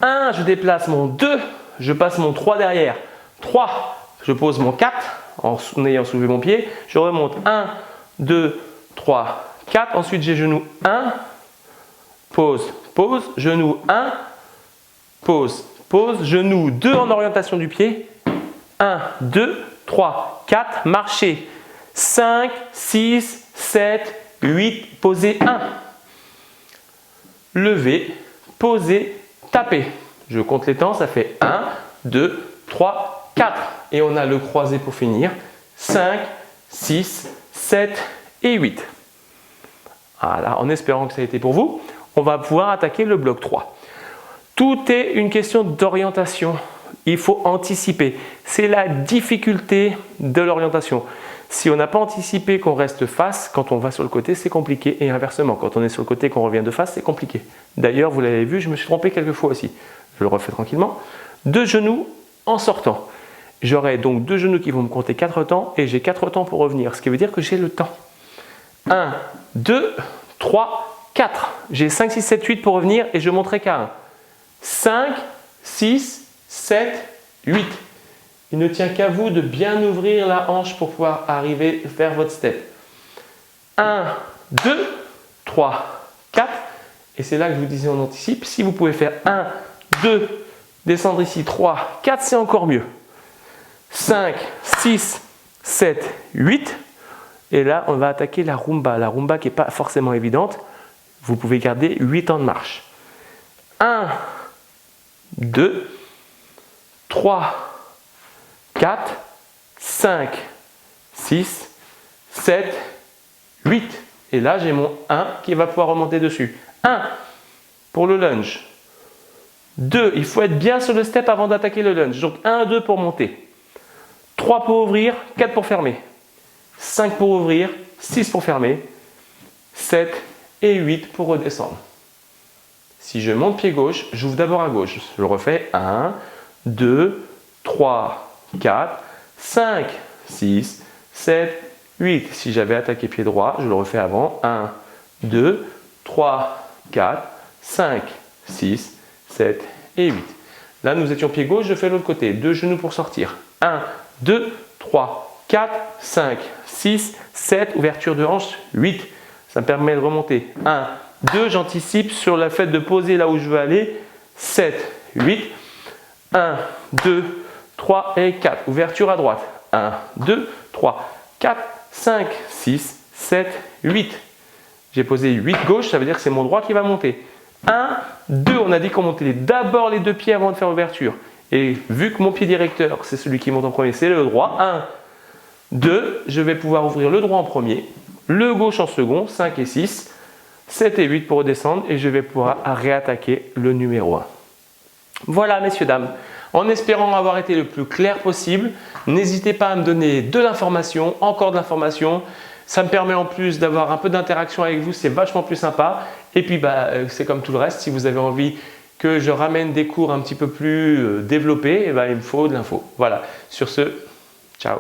1, je déplace mon 2. Je passe mon 3 derrière. 3, je pose mon 4 en ayant soulevé mon pied. Je remonte 1, 2, 3, 4. Ensuite, j'ai genou 1. Pause, pause, genou 1. Pause, pause, genou 2 en orientation du pied. 1, 2, 3, 4, marcher. 5, 6, 7, 8, poser 1. Lever, poser, taper. Je compte les temps, ça fait 1, 2, 3, 4. Et on a le croisé pour finir. 5, 6, 7 et 8. Voilà, en espérant que ça a été pour vous, on va pouvoir attaquer le bloc 3. Tout est une question d'orientation. Il faut anticiper. C'est la difficulté de l'orientation. Si on n'a pas anticipé qu'on reste face, quand on va sur le côté, c'est compliqué. Et inversement, quand on est sur le côté et qu'on revient de face, c'est compliqué. D'ailleurs, vous l'avez vu, je me suis trompé quelques fois aussi. Je le refais tranquillement. 2 genoux en sortant. J'aurai donc 2 genoux qui vont me compter 4 temps et j'ai 4 temps pour revenir. Ce qui veut dire que j'ai le temps. 1, 2, 3, 4. J'ai 5, 6, 7, 8 pour revenir et je monterai qu'à 1. 5, 6, 7, 8. Il ne tient qu'à vous de bien ouvrir la hanche pour pouvoir arriver faire votre step. 1, 2, 3, 4. Et c'est là que je vous disais on anticipe. Si vous pouvez faire 1, 2, descendre ici, 3, 4, c'est encore mieux. 5, 6, 7, 8. Et là, on va attaquer la rumba. La rumba qui n'est pas forcément évidente. Vous pouvez garder 8 temps de marche. 1, 2, 3, 4, 5, 6, 7, 8. Et là, j'ai mon 1 qui va pouvoir remonter dessus. 1 pour le lunge. 2, il faut être bien sur le step avant d'attaquer le lunge. Donc 1, 2 pour monter. 3 pour ouvrir, 4 pour fermer. 5 pour ouvrir, 6 pour fermer. 7 et 8 pour redescendre. Si je monte pied gauche, j'ouvre d'abord à gauche. Je le refais. 1, 2, 3, 4, 5, 6, 7, 8. Si j'avais attaqué pied droit, je le refais avant. 1, 2, 3, 4, 5, 6, 7 et 8. Là, nous étions pied gauche, je fais l'autre côté. 2 genoux pour sortir. 1, 2, 3, 4, 5, 6, 7, ouverture de hanche, 8. Ça me permet de remonter. 1, 2, j'anticipe sur le fait de poser là où je veux aller. 7, 8. 1, 2, 3 et 4. Ouverture à droite. 1, 2, 3, 4, 5, 6, 7, 8. J'ai posé 8 gauche, ça veut dire que c'est mon droit qui va monter. 1, 2, on a dit qu'on montait d'abord les 2 pieds avant de faire l'ouverture. Et vu que mon pied directeur, c'est celui qui monte en premier, c'est le droit. 1, 2, je vais pouvoir ouvrir le droit en premier, le gauche en second, 5 et 6, 7 et 8 pour redescendre et je vais pouvoir réattaquer le numéro 1. Voilà messieurs, dames, en espérant avoir été le plus clair possible, n'hésitez pas à me donner de l'information, encore de l'information. Ça me permet en plus d'avoir un peu d'interaction avec vous, c'est vachement plus sympa. Et puis c'est comme tout le reste, si vous avez envie que je ramène des cours un petit peu plus développés, il me faut de l'info. Voilà, sur ce, ciao.